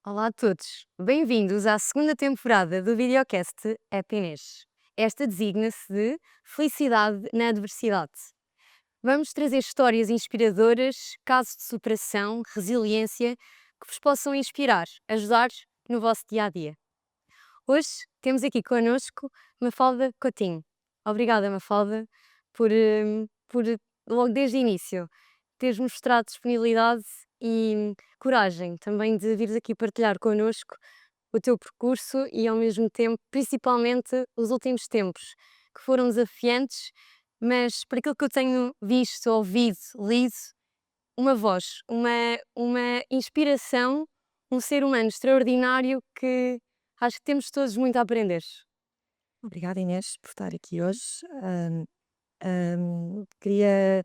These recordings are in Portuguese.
Olá a todos, bem-vindos à segunda temporada do videocast Happiness. Esta designa-se de Felicidade na Adversidade. Vamos trazer histórias inspiradoras, casos de superação, resiliência, que vos possam inspirar, ajudar no vosso dia a dia. Hoje temos aqui connosco Mafalda Coutinho. Obrigada, Mafalda, por logo desde o início teres mostrado disponibilidade e coragem também de vires aqui partilhar connosco o teu percurso e ao mesmo tempo, principalmente os últimos tempos, que foram desafiantes, mas por aquilo que eu tenho visto, ouvido, lido, uma voz, uma inspiração, um ser humano extraordinário que acho que temos todos muito a aprender. Obrigada, Inês, por estar aqui hoje. Queria,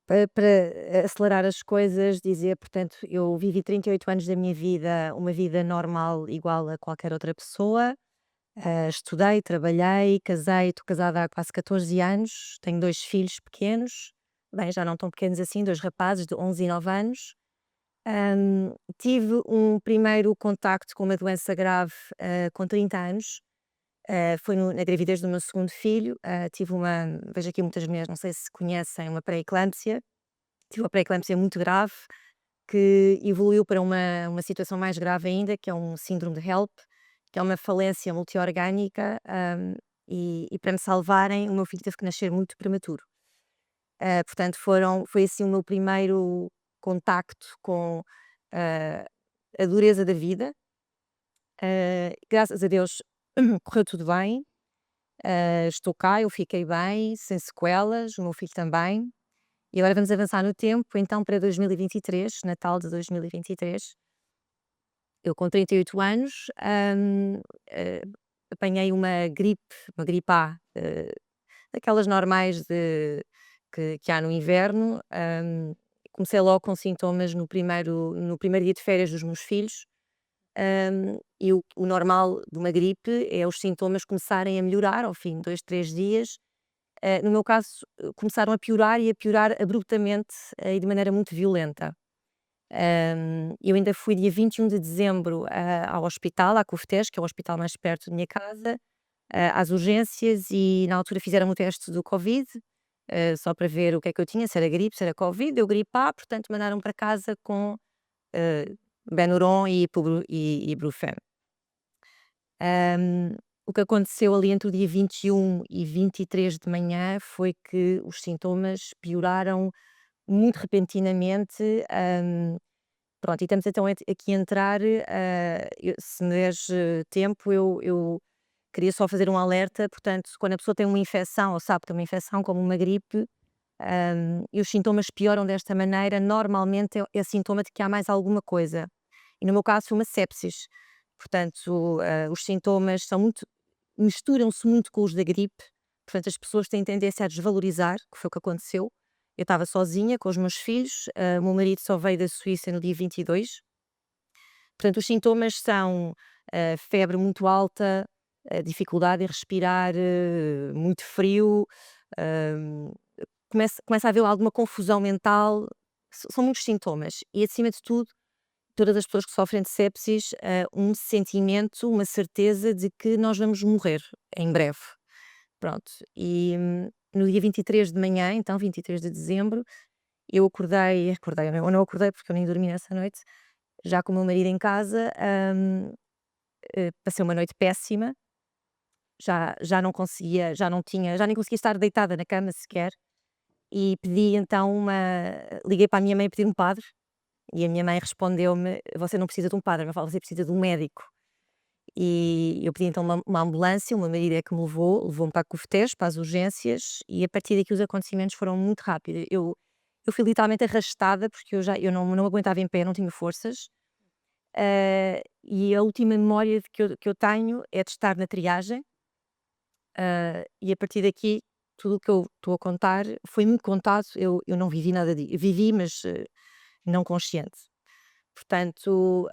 para acelerar as coisas, dizer, portanto, eu vivi 38 anos da minha vida, uma vida normal, igual a qualquer outra pessoa. Estudei, trabalhei, casei, estou casada há quase 14 anos, tenho dois filhos pequenos, bem, já não tão pequenos assim, dois rapazes de 11 e 9 anos. Tive um primeiro contacto com uma doença grave, com 30 anos. Foi na gravidez do meu segundo filho. Tive uma, vejo aqui muitas mulheres, não sei se conhecem, uma pré-eclâmpsia. Tive uma pré-eclâmpsia muito grave, que evoluiu para uma situação mais grave ainda, que é um síndrome de HELP, que é uma falência multiorgânica, e para me salvarem, o meu filho teve que nascer muito prematuro. Portanto, foi assim o meu primeiro contacto com ah, a dureza da vida. Graças a Deus correu tudo bem. Estou cá, eu fiquei bem, sem sequelas, o meu filho também. E agora vamos avançar no tempo, então para 2023, Natal de 2023. Eu com 38 anos, apanhei uma gripe A, daquelas normais que há no inverno. Comecei logo com sintomas no primeiro dia de férias dos meus filhos. E o normal de uma gripe é os sintomas começarem a melhorar ao fim de 2, 3 dias. No meu caso, começaram a piorar e a piorar abruptamente, e de maneira muito violenta. Eu ainda fui dia 21 de dezembro, ao hospital, à CUFTES, que é o hospital mais perto da minha casa, às urgências, e na altura fizeram o teste do Covid, só para ver o que é que eu tinha, se era gripe, se era Covid. Eu gripe A, portanto mandaram para casa com eh, Benuron e Ibuprofeno. Hum, o que aconteceu ali entre o dia 21 e 23 de manhã foi que os sintomas pioraram muito repentinamente. Pronto, e estamos então aqui a entrar, se me deres tempo, eu queria só fazer um alerta. Portanto, quando a pessoa tem uma infecção ou sabe que tem uma infecção como uma gripe, e os sintomas pioram desta maneira, normalmente é sintoma de que há mais alguma coisa. E no meu caso foi uma sepsis. Portanto, os sintomas misturam-se muito com os da gripe. Portanto, as pessoas têm tendência a desvalorizar, que foi o que aconteceu. Eu estava sozinha com os meus filhos. O meu marido só veio da Suíça no dia 22. Portanto, os sintomas são febre muito alta, dificuldade em respirar, muito frio, hum, começa a haver alguma confusão mental. São muitos sintomas e, acima de tudo, todas as pessoas que sofrem de sepsis, um sentimento, uma certeza de que nós vamos morrer em breve. Pronto, e no dia 23 de manhã, então 23 de dezembro, eu acordei, eu não acordei porque eu nem dormi nessa noite, já com o meu marido em casa. Passei uma noite péssima. Já não conseguia, já nem conseguia estar deitada na cama sequer. E pedi então liguei para a minha mãe a pedir um padre. E a minha mãe respondeu-me: "Você não precisa de um padre, Mafalda, você precisa de um médico". E eu pedi então uma ambulância. O meu marido é que me levou-me para a CUFTES, para as urgências, e a partir daqui os acontecimentos foram muito rápidos. Eu fui literalmente arrastada, porque eu não aguentava em pé, não tinha forças. E a última memória que eu tenho é de estar na triagem. E a partir daqui, tudo o que eu estou a contar foi-me contado. Eu não vivi nada vivi, mas não consciente. Portanto,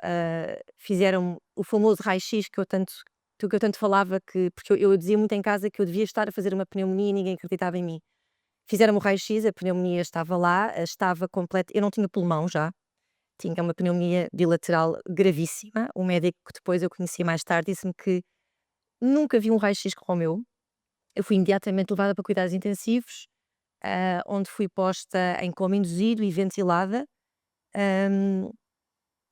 fizeram o famoso raio-x que eu tanto falava, porque eu dizia muito em casa que eu devia estar a fazer uma pneumonia e ninguém acreditava em mim. Fizeram o raio-x, a pneumonia estava lá, estava completa, eu não tinha pulmão já, tinha uma pneumonia bilateral gravíssima. O médico que depois eu conheci mais tarde disse-me que nunca vi um raio-x como o meu. Eu fui imediatamente levada para cuidados intensivos, onde fui posta em coma induzido e ventilada, hum,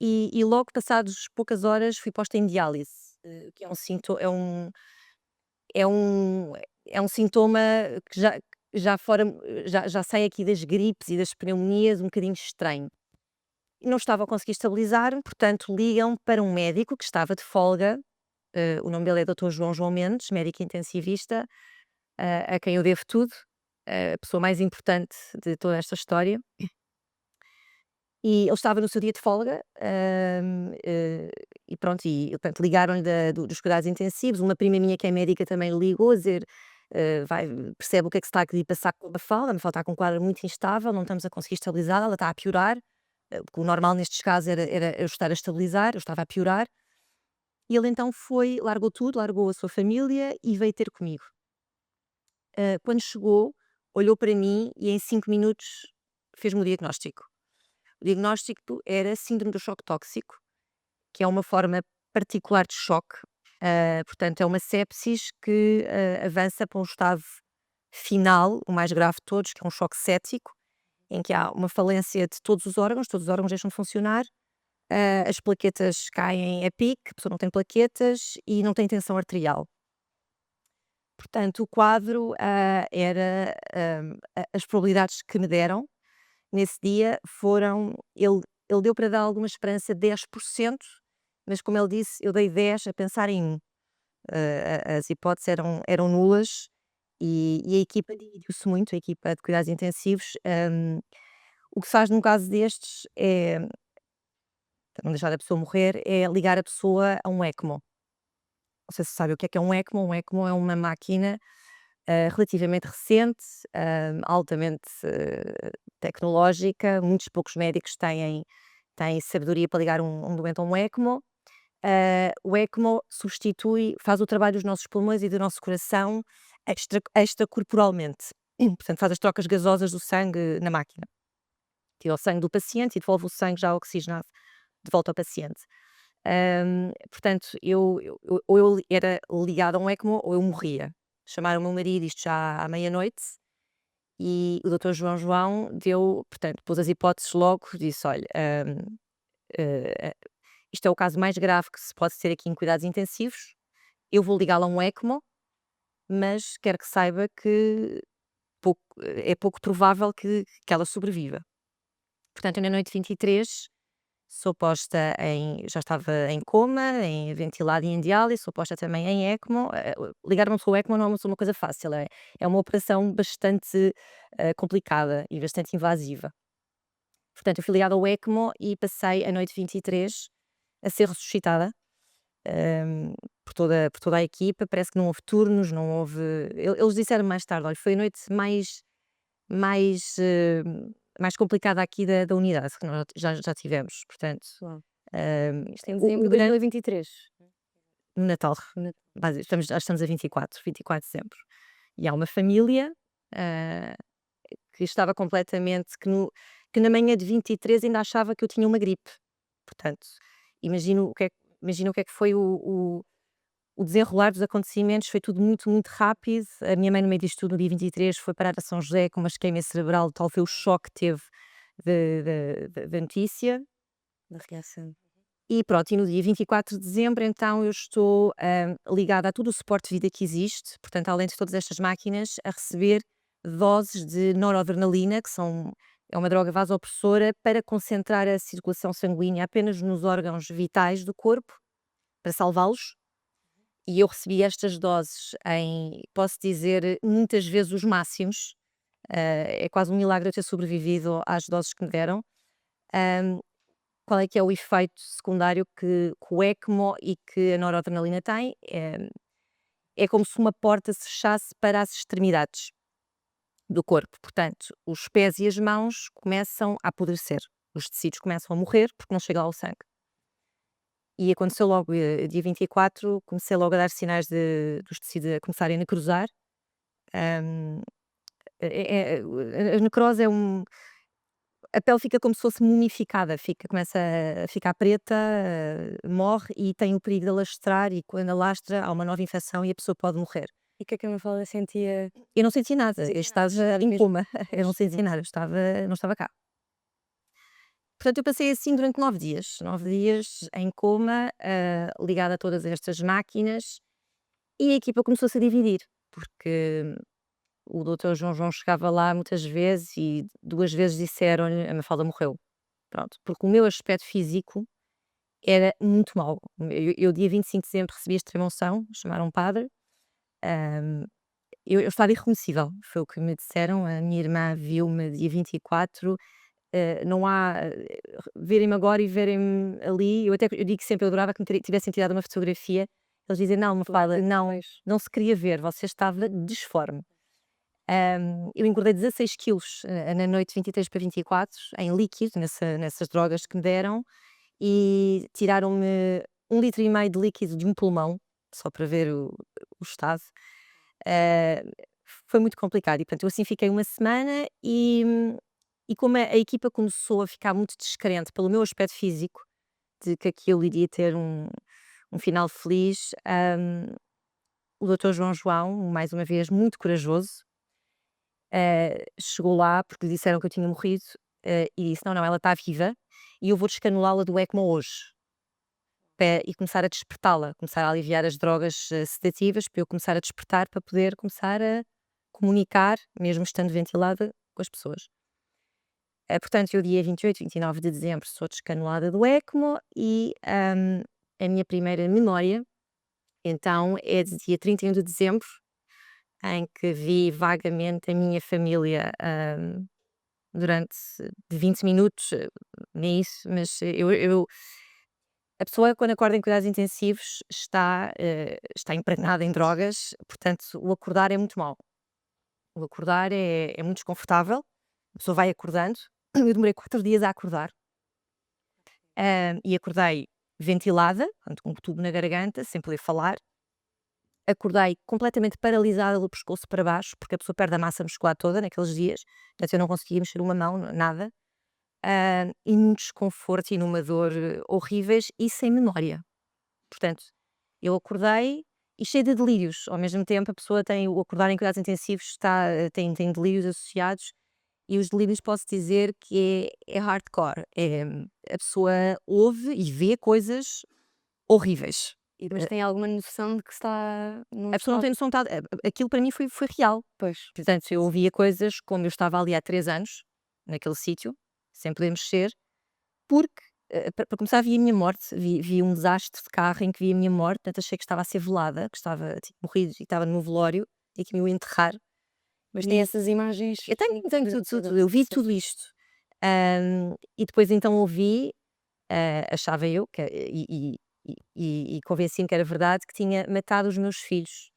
e logo passados poucas horas fui posta em diálise, que é um sinto é um é um sintoma que já fora já sai aqui das gripes e das pneumonias um bocadinho estranho. E não estava a conseguir estabilizar-me, portanto ligam para um médico que estava de folga, o nome dele é Dr. João Mendes, médico intensivista, a quem eu devo tudo, a pessoa mais importante de toda esta história. E ele estava no seu dia de folga, e pronto, portanto ligaram-lhe dos cuidados intensivos, uma prima minha que é médica também ligou a dizer, percebe o que é que se está a passar com a Mafalda está com um quadro muito instável, não estamos a conseguir estabilizá-la, ela está a piorar, porque o normal nestes casos era eu estar a estabilizar, eu estava a piorar, e ele então largou tudo, largou a sua família e veio ter comigo. Quando chegou, olhou para mim e em 5 minutos fez-me o diagnóstico. O diagnóstico era síndrome do choque tóxico, que é uma forma particular de choque. Portanto, é uma sepsis que avança para um estado final, o mais grave de todos, que é um choque séptico, em que há uma falência de todos os órgãos deixam de funcionar, as plaquetas caem a pique, a pessoa não tem plaquetas e não tem tensão arterial. Portanto, o quadro as probabilidades que me deram nesse dia foram ele deu para dar alguma esperança 10%, mas como ele disse, eu dei 10 a pensar em 1. As hipóteses eram nulas e a equipa dividiu-se muito, a equipa de cuidados intensivos. O que se faz num caso destes é, para não deixar a pessoa morrer, é ligar a pessoa a um ECMO. Não sei se sabe o que é um ECMO. Um ECMO é uma máquina relativamente recente, altamente tecnológica. Muitos poucos médicos têm sabedoria para ligar um doente a um ECMO. O ECMO faz o trabalho dos nossos pulmões e do nosso coração extracorporalmente. Portanto, faz as trocas gasosas do sangue na máquina. Tira o sangue do paciente e devolve o sangue já oxigenado de volta ao paciente. Portanto, ou eu era ligada a um ECMO ou eu morria. Chamaram o meu marido, isto já à meia-noite, e o doutor João portanto, pôs as hipóteses logo, disse: olha, eh, isto é o caso mais grave que se pode ter aqui em cuidados intensivos, eu vou ligá-la a um ECMO, mas quero que saiba que é pouco provável que ela sobreviva. Portanto, eu na noite 23 sou posta já estava em coma, ventilada e em diálise, sou posta também em ECMO. Ligar uma pessoa ao ECMO não é uma coisa fácil, é uma operação bastante complicada e bastante invasiva. Portanto, eu fui ligada ao ECMO e passei a noite 23 a ser ressuscitada por toda a equipa. Parece que não houve turnos, não houve. Eles disseram mais tarde: olha, foi a noite mais, eh, mais complicada aqui da unidade que nós já tivemos. Portanto, Uau. Isto em o dezembro de grande 2023. no Natal, No Natal. já estamos a 24 de dezembro. E há uma família ah, que estava completamente, que na manhã de 23 ainda achava que eu tinha uma gripe. Portanto, imagino o que é que foi o desenrolar dos acontecimentos, foi tudo muito, muito rápido. A minha mãe, no meio disto tudo, no dia 23, foi parar a São José com uma isquemia cerebral, tal foi o choque que teve da notícia. Da reação. E pronto, e no dia 24 de dezembro, então, eu estou ligada a todo o suporte de vida que existe, portanto, além de todas estas máquinas, a receber doses de noradrenalina, é uma droga vasopressora para concentrar a circulação sanguínea apenas nos órgãos vitais do corpo, para salvá-los. E eu recebi estas doses posso dizer, muitas vezes os máximos. É quase um milagre eu ter sobrevivido às doses que me deram. Hum, Qual é que é o efeito secundário que o ECMO e que a noradrenalina tem? É como se uma porta se fechasse para as extremidades do corpo. Portanto, os pés e as mãos começam a apodrecer. Os tecidos começam a morrer porque não chega lá o sangue. E aconteceu logo, dia 24, comecei logo a dar sinais dos tecidos a começarem a necrosar. Hum, a necrose a pele fica como se fosse mumificada, começa a ficar preta, morre e tem o perigo de alastrar e quando alastra há uma nova infecção e a pessoa pode morrer. E o que é que a Mafalda sentia? Eu não senti nada, Sentia eu nada, estava em mesmo. coma, eu não senti nada, não estava cá. Portanto, eu passei assim durante 9 dias, 9 dias em coma, ligada a todas estas máquinas e a equipa começou-se a dividir, porque o doutor João chegava lá muitas vezes e 2 vezes disseram-lhe: "A Mafalda morreu". Pronto, porque o meu aspecto físico era muito mau. Eu dia 25 de dezembro recebi extrema-unção, chamaram um padre, hã, eu estava irreconhecível, foi o que me disseram, a minha irmã viu-me dia 24, não há, verem-me agora e verem-me ali, eu digo sempre, eu adorava que me tivessem tirado uma fotografia, eles dizem: "Não, Mafalda, não, Pois. não se queria ver, você estava disforme". Eu engordei 16 quilos, na noite de 23 para 24, em líquido, nessas drogas que me deram, e tiraram-me 1,5 litro de líquido de um pulmão, só para ver o estado. Ah, Foi muito complicado e, portanto, eu assim fiquei uma semana e como a equipa começou a ficar muito descrente pelo meu aspecto físico, de que aquilo iria ter um final feliz, o doutor João, mais uma vez muito corajoso, chegou lá porque lhe disseram que eu tinha morrido, e disse: "Não, não, ela está viva e eu vou descanulá-la do ECMO hoje". E começar a despertá-la, começar a aliviar as drogas, sedativas, para eu começar a despertar, para poder começar a comunicar, mesmo estando ventilada, com as pessoas. Portanto, eu dia 28, 29 de dezembro sou descanulada do ECMO e, a minha primeira memória, então, é de dia 31 de dezembro, em que vi vagamente a minha família, durante de 20 minutos, nem isso, mas a pessoa quando acorda em cuidados intensivos está impregnada em drogas, portanto o acordar é muito mau. O acordar é muito desconfortável, a pessoa vai acordando, eu demorei 4 dias a acordar, e acordei ventilada, portanto com um tubo na garganta, sem poder falar, acordei completamente paralisada do pescoço para baixo, porque a pessoa perde a massa muscular toda naqueles dias, portanto eu não conseguia mexer uma mão, nada, e num desconforto e numa dor horríveis e sem memória. Portanto, eu acordei e cheia de delírios, ao mesmo tempo a pessoa tem o acordar em cuidados intensivos tem delírios associados e os delírios posso dizer que é hardcore, a pessoa ouve e vê coisas horríveis. E mas tem alguma noção de que está num A pessoa não estado. tem noção, aquilo para mim foi real. Pois. Portanto, eu ouvia coisas como eu estava ali há 3 anos, naquele sítio, sem poder mexer, porque, para começar, vi a minha morte, vi um desastre de carro em que vi a minha morte, portanto achei que estava a ser velada, que tinha morrido e estava no meu velório e que me iam enterrar. Mas tem E essas imagens eu tenho tudo, nítidas, eu vi sim. tudo isto. E depois então ouvi, achava eu que e convenci-me que era verdade, que tinha matado os meus filhos.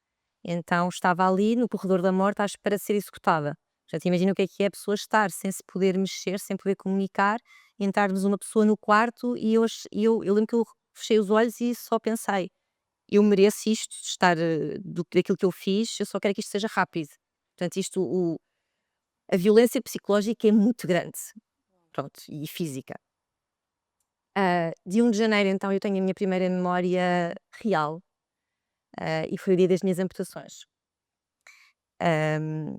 Então estava ali no corredor da morte à espera de ser executada. Já te imagina o que é a pessoa estar sem se poder mexer, sem poder comunicar, entrarmos uma pessoa no quarto e eu lembro que eu fechei os olhos e só pensei: "Eu mereço isto, de estar, daquilo que eu fiz, eu só quero que isto seja rápido". Portanto, a violência psicológica é muito grande, pronto, e física. De 1 de janeiro, então, eu tenho a minha primeira memória real, e foi o dia das minhas amputações.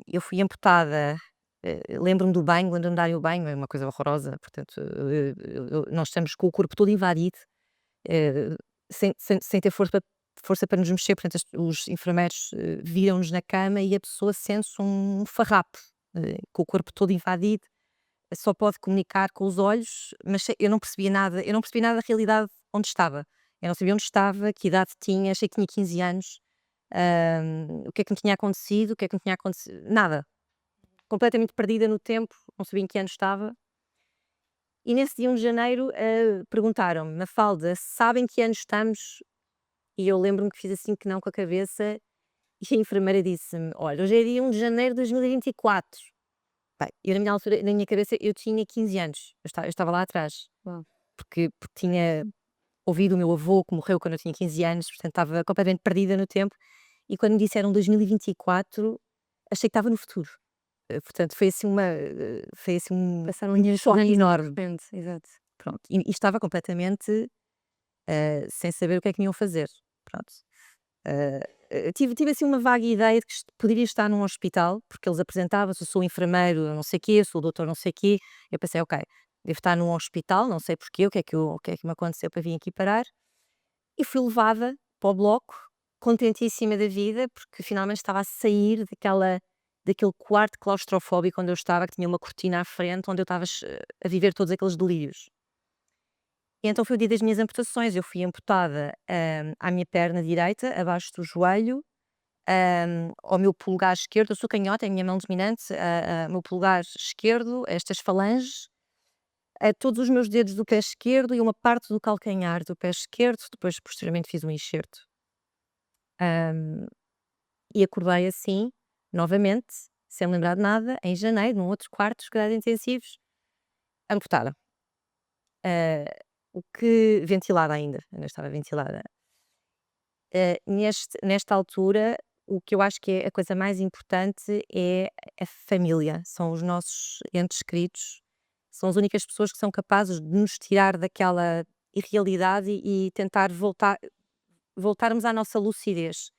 Eu fui amputada, lembro-me do banho, lembro-me de dar o banho, é uma coisa horrorosa, portanto, nós estamos com o corpo todo invadido, eh, sem ter força para nos mexer, portanto, os enfermeiros, viram-nos na cama e a pessoa sente-se um farrapo, com o corpo todo invadido, só pode comunicar com os olhos, mas eu não percebia nada da realidade onde estava. Eu não sabia onde estava, que idade tinha, achei que tinha 15 anos, o que é que me tinha acontecido, o que é que me tinha acontecido, nada. Completamente perdida no tempo, não sabia em que ano estava. E nesse dia 1 de janeiro, perguntaram-me: "Mafalda, sabe em que ano estamos?" E eu lembro-me que fiz assim que não com a cabeça, e a enfermeira disse-me: "Olha, hoje é dia 1 de janeiro de 2024". Bem, eu na minha altura, na minha cabeça, eu tinha 15 anos, eu estava lá atrás, Uau. porque tinha ouvido o meu avô que morreu quando eu tinha 15 anos, portanto estava completamente perdida no tempo, e quando me disseram 2024, achei que estava no futuro. Portanto, foi assim Passaram um dias choque estranhos de enorme. repente, exato. Pronto, e estava completamente, sem saber o que é que me iam fazer, pronto. Tive assim uma vaga ideia de que poderia estar num hospital, porque eles apresentavam-se: "Eu sou enfermeiro não sei quê, sou doutor não sei quê". Eu pensei: "Ok, devo estar num hospital, não sei porquê, o que é que me aconteceu para vir aqui parar". E fui levada para o bloco, contentíssima da vida, porque finalmente estava a sair daquele quarto claustrofóbico onde eu estava, que tinha uma cortina à frente, onde eu estava a viver todos aqueles delírios. E então foi o dia das minhas amputações. Eu fui amputada, à minha perna direita, abaixo do joelho, ao meu polegar esquerdo. Eu sou canhota, é a minha mão dominante, o meu polegar esquerdo, estas falanges, a todos os meus dedos do pé esquerdo e uma parte do calcanhar do pé esquerdo. Depois, posteriormente, fiz um enxerto. Hum, e acordei assim, novamente, sem lembrar de nada, em janeiro, num outro quarto, dos cuidados intensivos, amputada. Ah, o que ventilada ainda estava ventilada. Nesta altura, o que eu acho que é a coisa mais importante é a família, são os nossos entes queridos, são as únicas pessoas que são capazes de nos tirar daquela irrealidade e tentar voltarmos à nossa lucidez.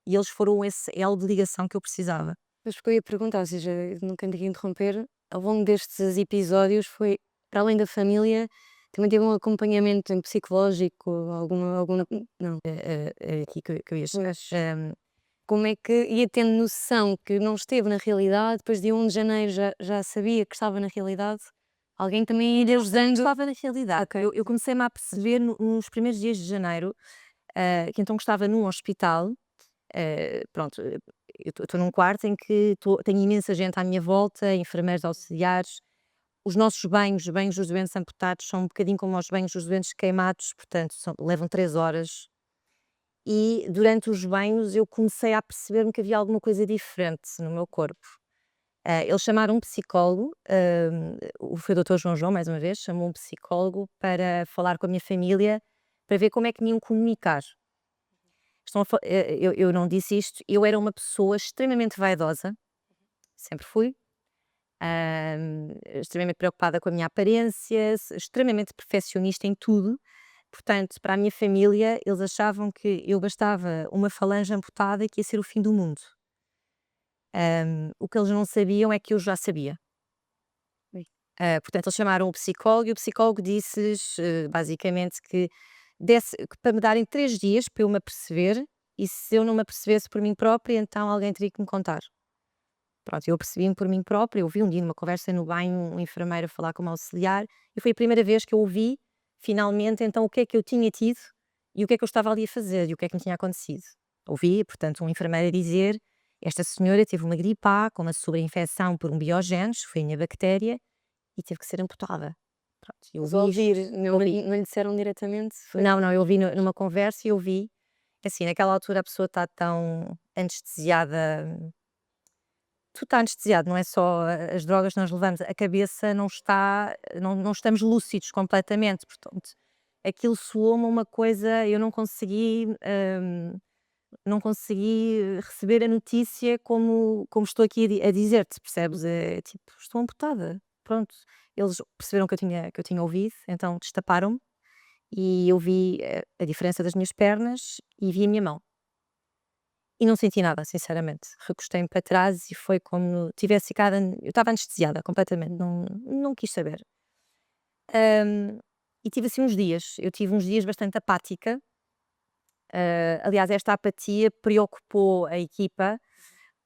E eles foram esse elo de ligação que eu precisava. Mas porque eu ia perguntar, ou seja, não quero aqui interromper, ao longo destes episódios foi, para além da família, também teve um acompanhamento psicológico, alguma não, É aqui que eu ia chegar. mas como é que ia tendo noção que não esteve na realidade, depois de 1 de janeiro já sabia que estava na realidade? Alguém também ia ajudando? Estava na realidade. Ok. Eu comecei-me a perceber nos primeiros dias de janeiro, que então estava num hospital. Pronto, eu estou num quarto em que tenho imensa gente à minha volta, enfermeiros auxiliares. Os nossos banhos, os banhos dos doentes amputados, são um bocadinho como os banhos dos doentes queimados, portanto, levam 3 horas. E durante os banhos eu comecei a perceber-me que havia alguma coisa diferente no meu corpo. Eles chamaram um psicólogo, foi o doutor João mais uma vez, chamou um psicólogo para falar com a minha família, para ver como é que me iam comunicar. Eu não disse isto, eu era uma pessoa extremamente vaidosa, sempre fui, extremamente preocupada com a minha aparência, extremamente perfeccionista em tudo. Portanto, para a minha família, eles achavam que eu bastava uma falange amputada e que ia ser o fim do mundo. O que eles não sabiam é que eu já sabia. Ui. Portanto, eles chamaram o psicólogo e o psicólogo disse-lhes, basicamente, que para me darem 3 dias para eu me aperceber, e se eu não me apercebesse por mim própria, então alguém teria que me contar. Pronto, eu percebi-me por mim própria. Eu ouvi um dia numa conversa no banho um enfermeiro a falar com uma auxiliar e foi a primeira vez que eu ouvi finalmente então o que é que eu tinha tido e o que é que eu estava ali a fazer e o que é que me tinha acontecido. Ouvi, portanto, um enfermeiro a dizer: esta senhora teve uma gripe A com uma sobreinfecção por um biogénese, foi a minha bactéria, e teve que ser amputada. Pronto, eu Mas ouvi isto. ouvir, não lhe disseram diretamente? Foi Não, eu ouvi numa conversa e eu ouvi. Assim, naquela altura a pessoa está tão anestesiada. Tu está anestesiado, não é só as drogas que nós levamos, a cabeça não está, não estamos lúcidos completamente, portanto, aquilo soou-me uma coisa, eu não consegui receber a notícia como estou aqui a dizer-te, percebes? É tipo, estou amputada, pronto. Eles perceberam que eu tinha ouvido, então destaparam-me e eu vi a diferença das minhas pernas e vi a minha mão. E não senti nada, sinceramente. Recostei-me para trás e foi como tivesse ficado eu estava anestesiada completamente, não quis saber. E tive assim uns dias, eu tive uns dias bastante apática. Aliás, esta apatia preocupou a equipa,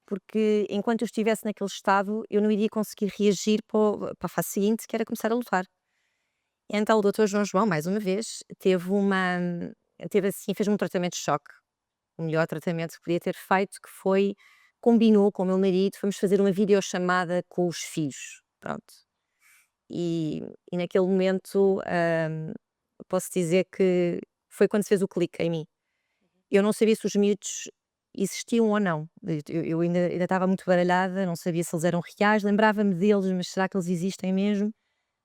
porque enquanto eu estivesse naquele estado, eu não iria conseguir reagir para a fase seguinte, que era começar a lutar. Então o doutor João, mais uma vez, fez-me um tratamento de choque, o melhor tratamento que podia ter feito, que foi combinou com o meu marido, fomos fazer uma videochamada com os filhos, pronto. E naquele momento, posso dizer que foi quando se fez o clique em mim. Eu não sabia se os miúdos existiam ou não, eu ainda estava muito baralhada, não sabia se eles eram reais, lembrava-me deles, mas será que eles existem mesmo?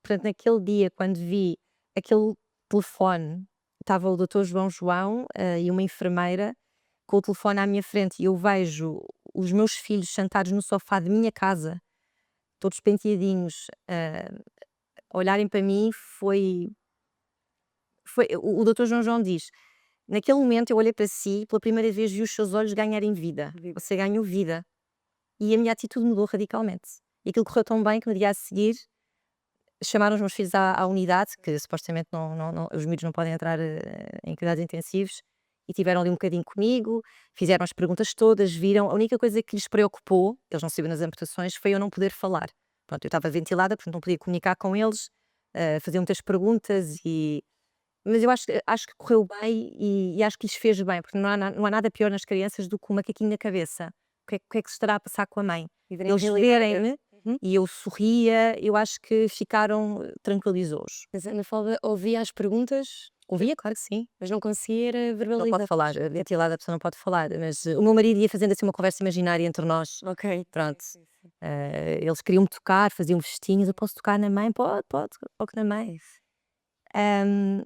Portanto, naquele dia, quando vi aquele telefone, estava o doutor João, e uma enfermeira com o telefone à minha frente e eu vejo os meus filhos sentados no sofá de minha casa todos penteadinhos, a olharem para mim foi o doutor João diz: "Naquele momento eu olhei para si e pela primeira vez vi os seus olhos ganharem vida. Vida. Você ganhou vida". E a minha atitude mudou radicalmente. E aquilo correu tão bem que no dia a seguir chamaram os meus filhos à unidade, que supostamente os miúdos não podem entrar, em cuidados intensivos, e tiveram ali um bocadinho comigo, fizeram as perguntas todas, viram. A única coisa que lhes preocupou, eles não sabiam nas amputações, foi eu não poder falar. Pronto, eu estava ventilada, portanto não podia comunicar com eles, faziam muitas perguntas mas eu acho que correu bem e acho que lhes fez bem, porque não há nada pior nas crianças do que um macaquinho na cabeça. O que é que se estará a passar com a mãe? E verem a Eles realidade. verem-me Uhum. e eu sorria, eu acho que ficaram tranquilizou-os. Mas a Mafalda ouvia as perguntas, Ouvia, claro que sim. mas não conseguia era Não pode verbalizar. falar, ventilada a pessoa não pode falar, mas o meu marido ia fazendo assim uma conversa imaginária entre nós. Ok. Pronto. Sim, sim. Eles queriam-me tocar, faziam festinhas, "eu posso tocar na mãe?", "Pode, pode, toque na mãe". Hum,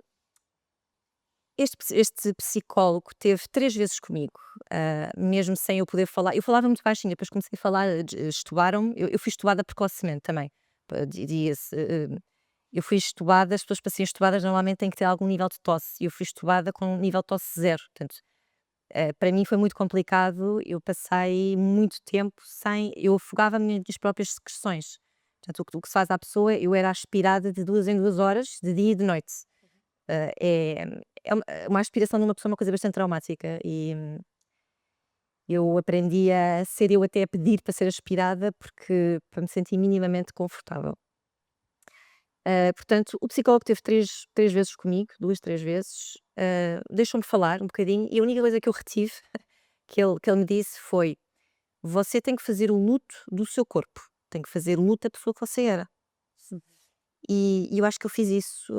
este psicólogo teve 3 vezes comigo, mesmo sem eu poder falar. Eu falava muito baixinho, depois comecei a falar, estubaram-me. Eu fui estubada precocemente também. Dizia-se, eu fui estubada, as pessoas para serem estubadas normalmente têm que ter algum nível de tosse, e eu fui estubada com um nível de tosse zero. Portanto, para mim foi muito complicado, eu passei muito tempo sem eu afogava-me nas minhas próprias secreções. Portanto, o que se faz à pessoa, eu era aspirada de 2 em 2 horas, de dia e de noite. É uma aspiração de uma pessoa, é uma coisa bastante traumática, e eu aprendi a ser eu até a pedir para ser aspirada, porque para me sentir minimamente confortável. Portanto, o psicólogo teve três vezes comigo, 2, 3 vezes, deixou-me falar um bocadinho, e a única coisa que eu retive que ele me disse foi: "Você tem que fazer o luto do seu corpo, tem que fazer luto da pessoa que você era". E eu acho que eu fiz isso,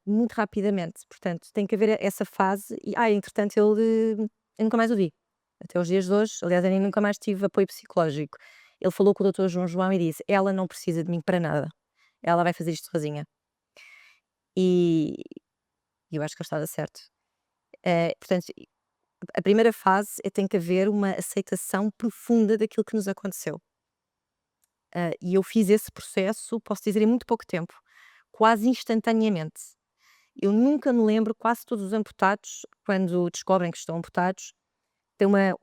muito rapidamente. Portanto, tem que haver essa fase e, entretanto, eu nunca mais o vi. Até os dias de hoje, aliás, eu nem nunca mais tive apoio psicológico. Ele falou com o doutor João e disse: "Ela não precisa de mim para nada, ela vai fazer isto sozinha". E eu acho que ele estava certo. Portanto, a primeira fase é tem que haver uma aceitação profunda daquilo que nos aconteceu. E eu fiz esse processo, posso dizer, em muito pouco tempo, quase instantaneamente. Eu nunca me lembro, quase todos os amputados, quando descobrem que estão amputados, têm uma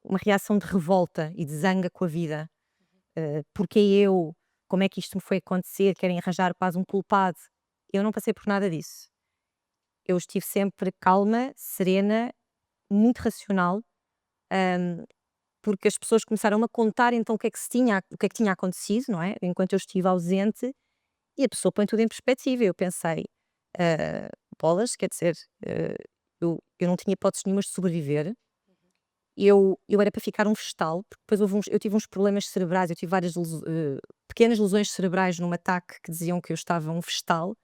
uma reação de revolta e de zanga com a vida. Porque eu? Como é que isto me foi acontecer? Querem arranjar quase um culpado. Eu não passei por nada disso. Eu estive sempre calma, serena, muito racional, hã, porque as pessoas começaram-me a contar então o que é que tinha acontecido, não é, enquanto eu estive ausente, e a pessoa põe tudo em perspectiva. Eu pensei: "Bolas, quer dizer, eh, eu não tinha hipóteses nenhumas de sobreviver, eu era para ficar um vegetal", porque depois eu tive uns problemas cerebrais, eu tive várias pequenas lesões cerebrais num ataque que diziam que eu estava um vegetal.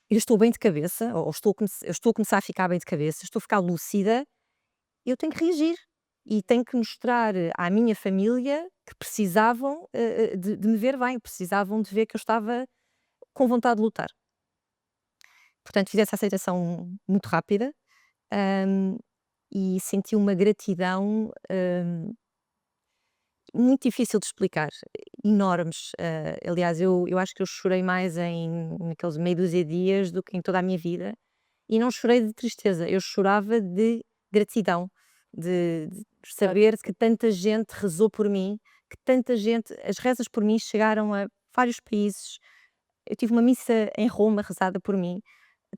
Eu estou bem de cabeça, ou eu estou a começar a ficar bem de cabeça, estou a ficar lúcida, eu tenho que reagir e tenho que mostrar à minha família que precisavam, de me ver bem, precisavam de ver que eu estava com vontade de lutar. Portanto, fiz essa aceitação muito rápida, hum, e senti uma gratidão, muito difícil de explicar, enormes. Aliás, eu acho que eu chorei mais naqueles meia dúzia de dias do que em toda a minha vida, e não chorei de tristeza, eu chorava de gratidão, de saber que tanta gente rezou por mim, que tanta gente, as rezas por mim chegaram a vários países. Eu tive uma missa em Roma rezada por mim,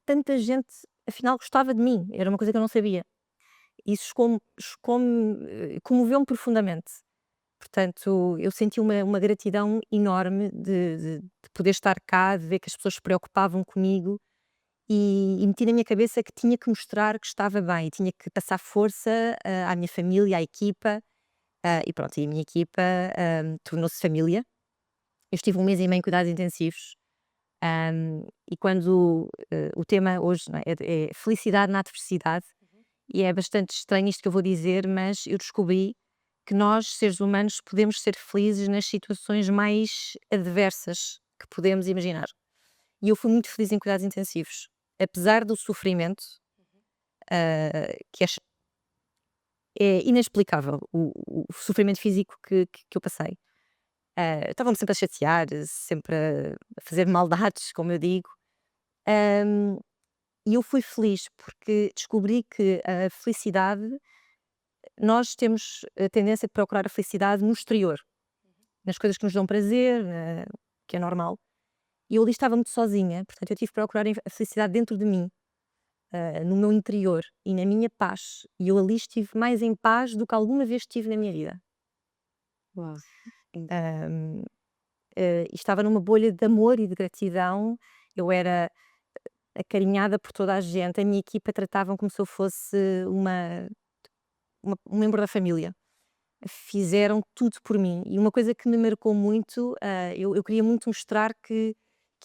tanta gente afinal gostava de mim, era uma coisa que eu não sabia. Isso comoveu-me profundamente. Portanto, eu senti uma gratidão enorme de poder estar cá, de ver que as pessoas se preocupavam comigo, e meti na minha cabeça que tinha que mostrar que estava bem, e tinha que passar força, à minha família, à equipa, e pronto, e a minha equipa, tornou-se família. Eu estive um mês e meio em cuidados intensivos, e quando, o tema hoje, não é, é felicidade na adversidade, e é bastante estranho isto que eu vou dizer, mas eu descobri que nós, seres humanos, podemos ser felizes nas situações mais adversas que podemos imaginar. E eu fui muito feliz em cuidados intensivos. Apesar do sofrimento, que é inexplicável o sofrimento físico que eu passei. Estavam-me sempre a chatear, sempre a fazer maldades, como eu digo. Hum, e eu fui feliz porque descobri que a felicidade, nós temos a tendência de procurar a felicidade no exterior, nas coisas que nos dão prazer, que é normal. E eu ali estava muito sozinha, portanto eu tive que procurar a felicidade dentro de mim, no meu interior e na minha paz. E eu ali estive mais em paz do que alguma vez estive na minha vida. Uau. Hum, e estava numa bolha de amor e de gratidão. Eu era acarinhada por toda a gente, a minha equipa tratavam como se eu fosse um membro da família. Fizeram tudo por mim. E uma coisa que me marcou muito, eu queria muito mostrar que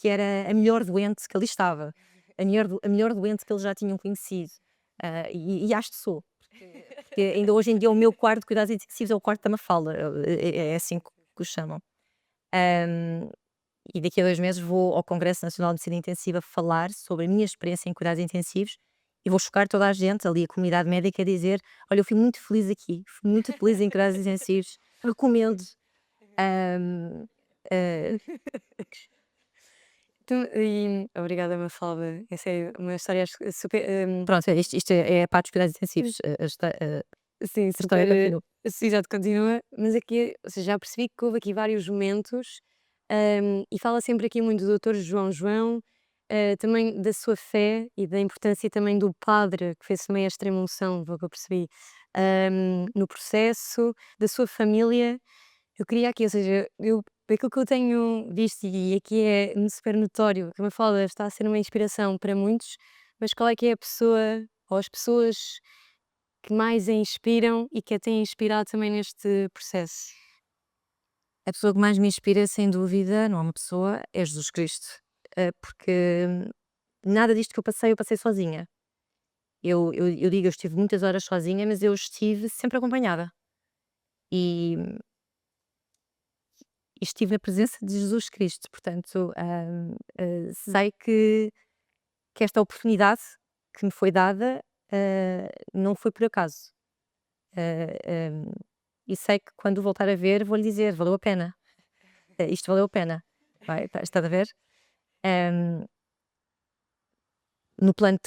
era a melhor doente que ali estava, a melhor doente que eles já tinham conhecido. E acho que sou. Porque ainda hoje em dia o meu quarto de cuidados intensivos é o quarto da Mafalda, é assim que o chamam. Ahm, e daqui a 2 meses vou ao Congresso Nacional de Medicina Intensiva falar sobre a minha experiência em cuidados intensivos e vou chocar toda a gente, ali a comunidade médica, a dizer: "Olha, eu fui muito feliz aqui, fui muito feliz em cuidados intensivos, recomendo". Ahm, eh, Obrigada, Mafalda. Essa é uma história acho que super, Pronto, isto é a parte dos cuidados intensivos, sim, a história super, continua. sim, exato, continua, mas aqui, ou seja, já percebi que houve aqui vários momentos, e fala sempre aqui muito do doutor João João, também da sua fé e da importância também do padre, que fez também a extrema-unção, pelo que eu percebi, no processo, da sua família. Eu queria aqui, ou seja, aquilo que eu tenho visto e aqui é super notório, que a Mafalda está a ser uma inspiração para muitos, mas qual é que é a pessoa ou as pessoas que mais a inspiram e que a têm inspirado também neste processo? A pessoa que mais me inspira, sem dúvida, não é uma pessoa, é Jesus Cristo. Porque nada disto que eu passei sozinha. Eu digo, eu estive muitas horas sozinha, mas eu estive sempre acompanhada. E estive na presença de Jesus Cristo, portanto, sei que esta oportunidade que me foi dada, não foi por acaso. Ah, e sei que quando o voltar a ver vou-lhe dizer: "Valeu a pena, isto valeu a pena". Vai, estás a ver? Hum, no plano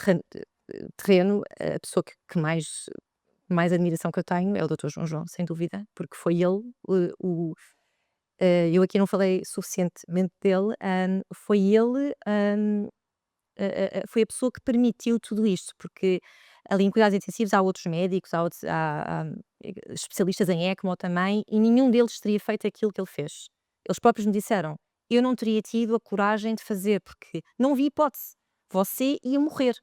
terreno, a pessoa que mais admiração que eu tenho é o doutor João João, sem dúvida, porque foi ele eu aqui não falei suficientemente dele, foi ele, foi a pessoa que permitiu tudo isto, porque ali em cuidados intensivos há outros médicos, há especialistas em ECMO também, e nenhum deles teria feito aquilo que ele fez. Eles próprios me disseram: "Eu não teria tido a coragem de fazer, porque não vi hipótese, você ia morrer".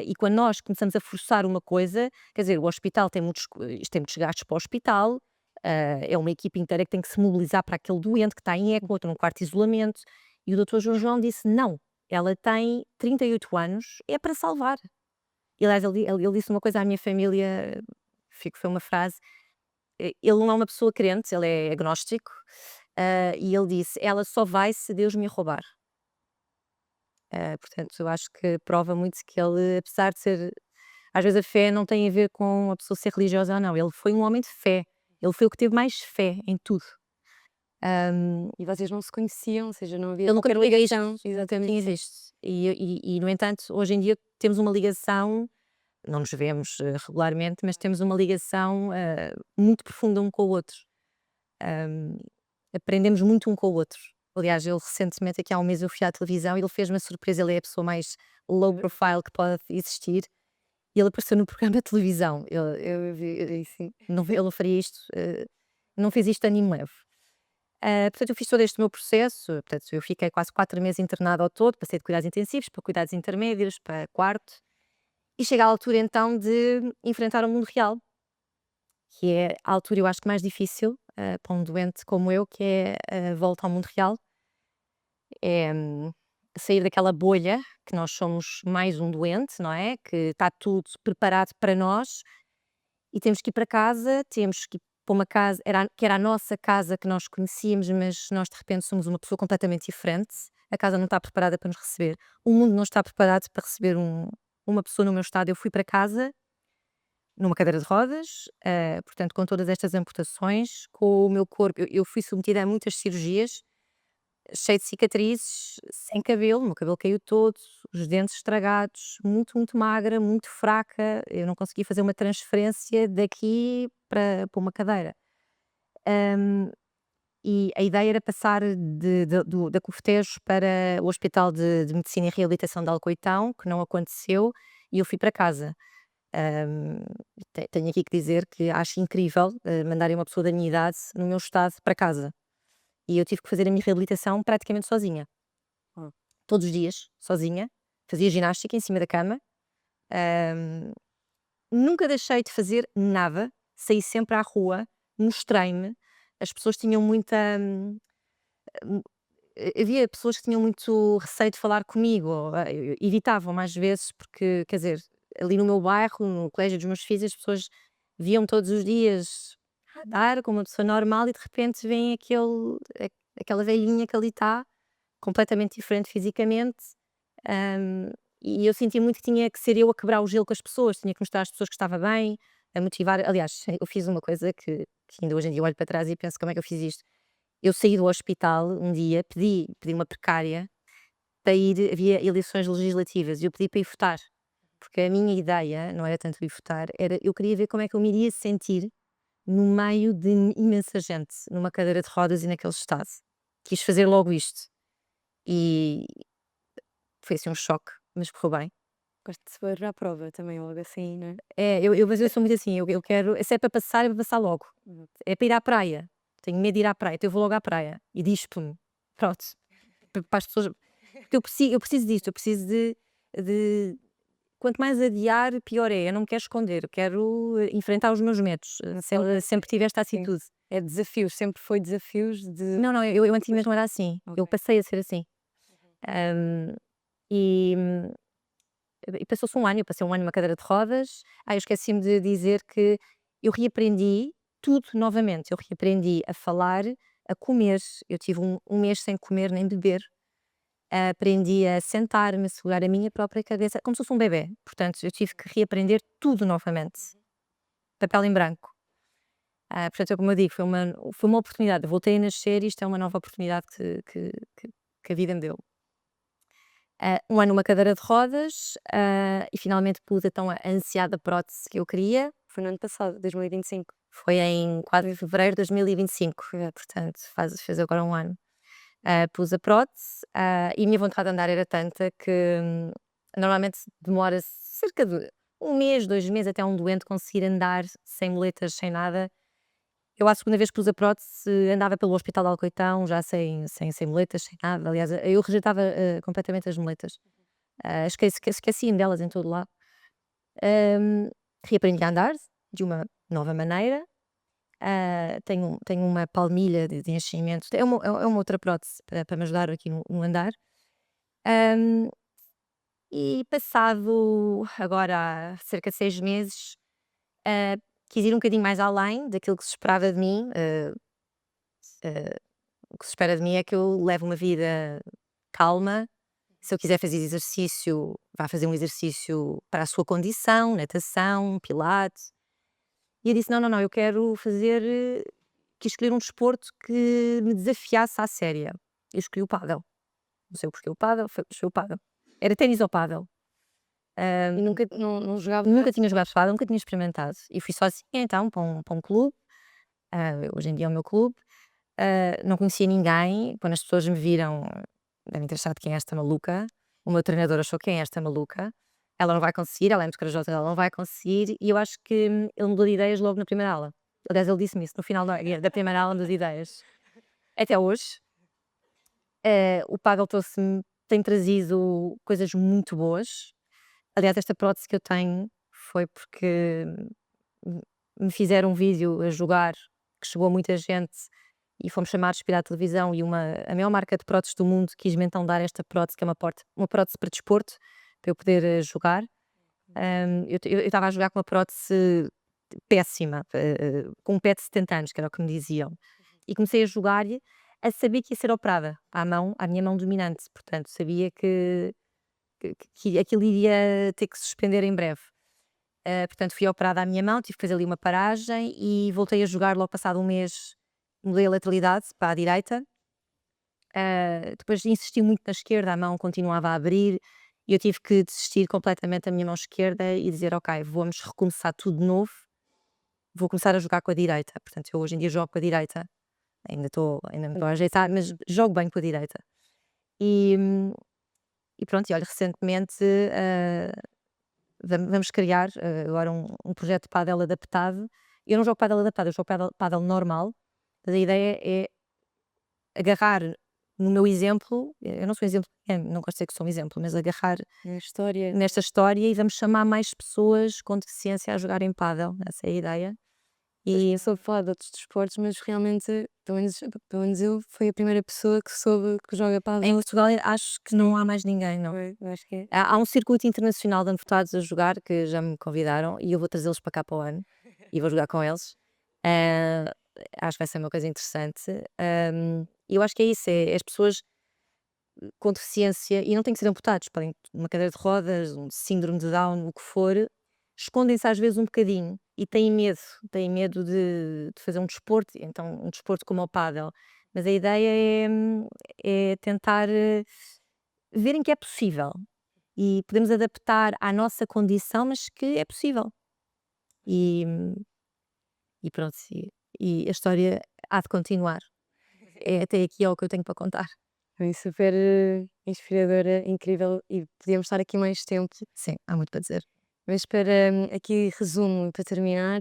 E quando nós começamos a forçar uma coisa, quer dizer, o hospital tem isto tem muitos gastos para o hospital, é uma equipe inteira que tem que se mobilizar para aquele doente que está em ECMO, outro num quarto de isolamento, e o doutor João João disse: "Não, ela tem 38 anos, é para salvar". E aliás, ele disse uma coisa à minha família, foi uma frase, ele não é uma pessoa crente, ele é agnóstico, e ele disse: "Ela só vai se Deus me a roubar". Portanto, eu acho que prova muito que ele, apesar de ser, às vezes a fé não tem a ver com a pessoa ser religiosa ou não, ele foi um homem de fé, ele foi o que teve mais fé em tudo. Hum, E vocês não se conheciam, ou seja, não havia ele nunca qualquer me tinha visto, ligação, tinha exatamente. visto. E, no entanto, hoje em dia temos uma ligação, não nos vemos regularmente, mas temos uma ligação muito profunda um com o outro. Hum, aprendemos muito um com o outro. Aliás, ele recentemente, aqui há um mês, eu fui à televisão e ele fez uma surpresa. Ele é a pessoa mais low profile que pode existir. E ele apareceu no programa de televisão. Eu vi, sim. Ele não faria isto, não fez isto a nenhum leve. Portanto, eu fiz todo este meu processo. Portanto, eu fiquei quase 4 meses internada ao todo. Passei de cuidados intensivos para cuidados intermédios, para quarto. E chega a altura então de enfrentar o mundo real, que é a altura, eu acho que mais difícil para um doente como eu, que é a volta ao mundo real. É sair daquela bolha que nós somos mais um doente, não é? Que está tudo preparado para nós e temos que ir para casa, temos que ir para uma casa, que era a nossa casa que nós conhecíamos, mas nós de repente somos uma pessoa completamente diferente. A casa não está preparada para nos receber, o mundo não está preparado para receber uma pessoa no meu estado. Eu fui para casa numa cadeira de rodas, portanto, com todas estas amputações, com o meu corpo. Eu fui submetida a muitas cirurgias, cheio de cicatrizes, sem cabelo, o meu cabelo caiu todo, os dentes estragados, muito, muito magra, muito fraca. Eu não consegui fazer uma transferência daqui para uma cadeira. Hum, e a ideia era passar da Coftejo para o Hospital de Medicina e Reabilitação de Alcoitão, que não aconteceu, e eu fui para casa. Hum, tenho aqui que dizer que acho incrível mandarem uma pessoa da minha idade, no meu estado, para casa. E eu tive que fazer a minha reabilitação praticamente sozinha. Hum. Todos os dias, sozinha. Fazia ginástica em cima da cama. Hum, Nunca deixei de fazer nada. Saí sempre à rua, mostrei-me. As pessoas tinham muita. Hum, Havia pessoas que tinham muito receio de falar comigo, ou, evitavam mais vezes, porque, quer dizer, ali no meu bairro, no colégio dos meus filhos, as pessoas viam todos os dias a andar como uma pessoa normal e de repente vem aquela velhinha que ali está, completamente diferente fisicamente. hum, e eu sentia muito que tinha que ser eu a quebrar o gelo com as pessoas, tinha que mostrar às pessoas que estava bem, a motivar. Aliás, eu fiz uma coisa que ainda hoje em dia olho para trás e penso como é que eu fiz isto. Eu saí do hospital um dia, pedi uma precária para ir. Havia eleições legislativas e eu pedi para ir votar, porque a minha ideia não era tanto ir votar, era eu queria ver como é que eu me iria sentir no meio de imensa gente, numa cadeira de rodas e naquele estado. Quis fazer logo isto e foi assim um choque, mas correu bem. Gosto de se pôr à prova também, logo assim, não é? Mas eu sou muito assim, eu quero, se é para passar, é para passar logo. Uhum. É para ir à praia, tenho medo de ir à praia, então eu vou logo à praia e dispo-me. Pronto, para as pessoas. Porque eu preciso disto, eu preciso de quanto mais adiar, pior é. Eu não me quero esconder, eu quero enfrentar os meus medos. Sempre tive esta Sim. atitude. É desafios, sempre foi desafios de. Não, não, eu antes mesmo era assim. Eu Ok. passei a ser assim. Hum, e passou-se um ano, eu passei um ano numa cadeira de rodas. Eu esqueci-me de dizer que eu reaprendi tudo novamente. Eu reaprendi a falar, a comer. Eu tive um mês sem comer nem beber. Aprendi a sentar-me, a segurar a minha própria cabeça, como se fosse um bebé. Portanto, eu tive que reaprender tudo novamente, papel em branco. Portanto, como eu digo, foi uma oportunidade. Eu voltei a nascer e isto é uma nova oportunidade que a vida me deu. Um ano numa cadeira de rodas, e finalmente pude então a ansiada prótese que eu queria. Foi no ano passado, 2025. Foi em 4 de fevereiro de 2025, portanto, fez agora um ano. Pus a prótese, e a minha vontade de andar era tanta que normalmente demora cerca de um mês, 2 meses, até um doente conseguir andar sem muletas, sem nada. Eu, à segunda vez que pus a prótese, andava pelo Hospital de Alcoitão, já sem muletas, sem nada. Aliás, eu rejeitava completamente as muletas. Esqueci-me delas em todo lado. Hum, Reaprendi a andar de uma nova maneira. Tenho uma palmilha de enchimento, é uma outra prótese para me ajudar aqui no andar. Hum, e passado agora há cerca de 6 meses, ah, quis ir um bocadinho mais além daquilo que se esperava de mim. Ah, o que se espera de mim é que eu leve uma vida calma. Se eu quiser fazer exercício, vá fazer um exercício para a sua condição, natação, pilates. E eu disse: "Não, não, não, eu quero fazer", quis escolher um desporto que me desafiasse à séria. Eu escolhi o pádel. Não sei o porquê o pádel, foi o pádel. Era ténis ou pádel. E nunca não jogava. Nunca tinha jogado pádel, nunca tinha experimentado. E fui sozinha então para um clube, hoje em dia é o meu clube. Não conhecia ninguém. Quando as pessoas me viram, devem ter achado: "Quem é esta maluca?". O meu treinador achou: "Quem é esta maluca? Ela não vai conseguir, ela é muito corajosa, ela não vai conseguir". E eu acho que ele mudou de ideias logo na primeira aula. Aliás, ele disse-me isso no final da primeira aula, mudou de ideias. Até hoje, o pádel tem trazido coisas muito boas. Aliás, esta prótese que eu tenho foi porque me me fizeram um vídeo a jogar, que chegou a muita gente e fomos chamados para ir à televisão, e a maior marca de próteses do mundo quis-me então dar esta prótese, que é uma prótese para desporto, para eu poder jogar. Eu estava a jogar com uma prótese péssima, com um pé de 70 anos, que era o que me diziam. E comecei a jogar a saber que ia ser operada à minha mão dominante, portanto sabia que aquilo iria ter que se suspender em breve. Portanto, fui operada à minha mão, tive que fazer ali uma paragem e voltei a jogar logo passado um mês, mudei a lateralidade para a direita. Depois insisti muito na esquerda, a mão continuava a abrir e eu tive que desistir completamente da minha mão esquerda e dizer: Ok, vamos recomeçar tudo de novo, vou começar a jogar com a direita. Portanto, eu hoje em dia jogo com a direita, ainda me estou a ajeitar, mas jogo bem com a direita. E, hum, e pronto, e olha, recentemente vamos criar agora um projeto de pádel adaptado. Eu não jogo pádel adaptado, eu jogo pádel normal, mas a ideia é agarrar no meu exemplo, eu não sou exemplo, não gosto de dizer que sou um exemplo, mas agarrar A história. nesta história e vamos chamar mais pessoas com deficiência a jogarem pádel, essa é a ideia. E E eu soube falar de outros desportos, mas realmente, pelo menos eu, fui a primeira pessoa que soube que joga em pádel. Portugal acho que não há mais ninguém, não. Eu acho que é. Há um circuito internacional de amputados a jogar que já me convidaram e eu vou trazê-los para cá para o ano e vou jogar com eles. Ah, Acho que vai ser uma coisa interessante. E eu acho que é isso, é as pessoas com deficiência, e não têm que ser amputados, podem ter uma cadeira de rodas, um síndrome de Down, o que for, escondem-se às vezes um bocadinho e têm medo de fazer um desporto, então um desporto como o pádel. Mas a ideia é tentar verem que é possível e podemos adaptar à nossa condição, mas que é possível. E, e pronto, e a história há de continuar. É até aqui é o que eu tenho para contar. Foi super inspiradora, incrível e podíamos estar aqui mais tempo. Sim, há muito para dizer. Mas para aqui resumo, para terminar,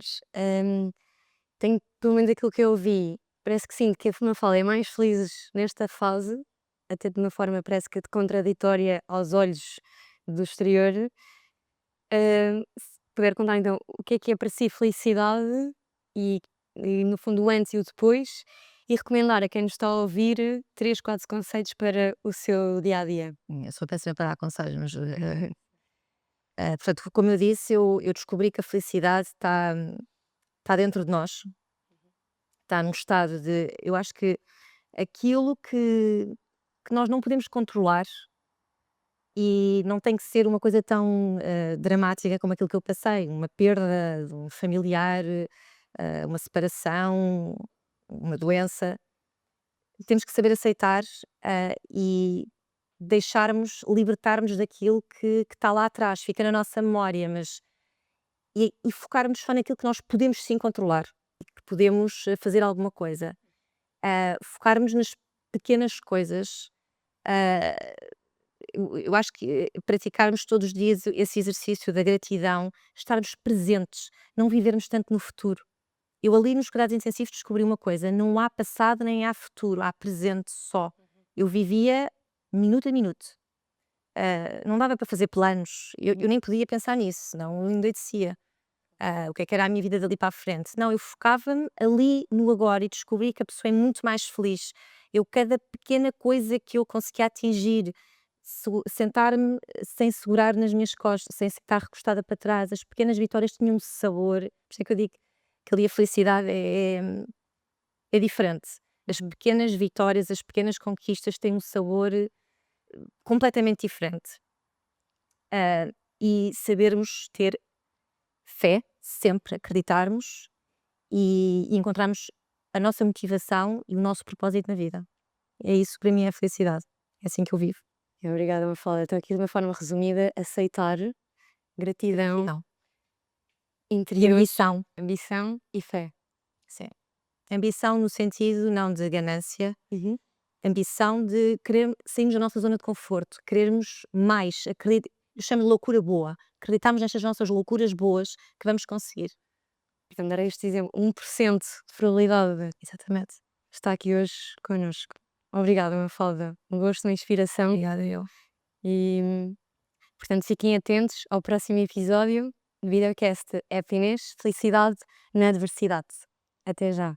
tenho pelo menos aquilo que eu ouvi, parece que sinto que a Mafalda é mais feliz nesta fase, até de uma forma parece que contraditória aos olhos do exterior. Se puder contar então o que é para si felicidade e, e no fundo o antes e o depois, e recomendar a quem nos está a ouvir 3, 4 conceitos para o seu dia a dia. Eu sou péssima para dar conselhos, mas, portanto, como eu disse, eu descobri que a felicidade está dentro de nós, está num estado de eu acho que aquilo que nós não podemos controlar e não tem que ser uma coisa tão, dramática como aquilo que eu passei, uma perda de um familiar, uma separação, uma doença. Temos que saber aceitar, e libertarmos daquilo que está lá atrás, fica na nossa memória, mas e focarmos só naquilo que nós podemos sim controlar e que podemos fazer alguma coisa. Focarmos nas pequenas coisas, ah, eu acho que praticarmos todos os dias esse exercício da gratidão, estarmos presentes, não vivermos tanto no futuro. Eu ali nos cuidados intensivos descobri uma coisa, não há passado nem há futuro, há presente só. Eu vivia minuto a minuto. Não dava para fazer planos, eu nem podia pensar nisso, senão eu endoidecia. O que era a minha vida dali para a frente. Não, eu focava-me ali no agora e descobri que a pessoa é muito mais feliz. Eu, cada pequena coisa que eu conseguia atingir, sentar-me sem segurar nas minhas costas, sem estar recostada para trás, as pequenas vitórias tinham um sabor. Por isso é que eu digo que ali a felicidade é diferente. As pequenas vitórias, as pequenas conquistas têm um sabor completamente diferente. E sabermos ter fé, sempre acreditarmos e encontrarmos a nossa motivação e o nosso propósito na vida. É isso que para mim é a felicidade. É assim que eu vivo. Obrigada, Mafalda. Então, aqui de uma forma resumida, aceitar, gratidão, Não. E interior, ambição e fé. sim. Ambição no sentido não de ganância, Uhum. ambição de querer sairmos da nossa zona de conforto, querermos mais, eu chamo de loucura boa. Acreditarmos nestas nossas loucuras boas que vamos conseguir. Portanto, dar este exemplo, 1% de probabilidade Exatamente. está aqui hoje connosco. Obrigada, Mafalda. Um gosto, uma inspiração Obrigada, eu. e, portanto, fiquem atentos ao próximo episódio do videocast Happiness, Felicidade na Adversidade. Até já.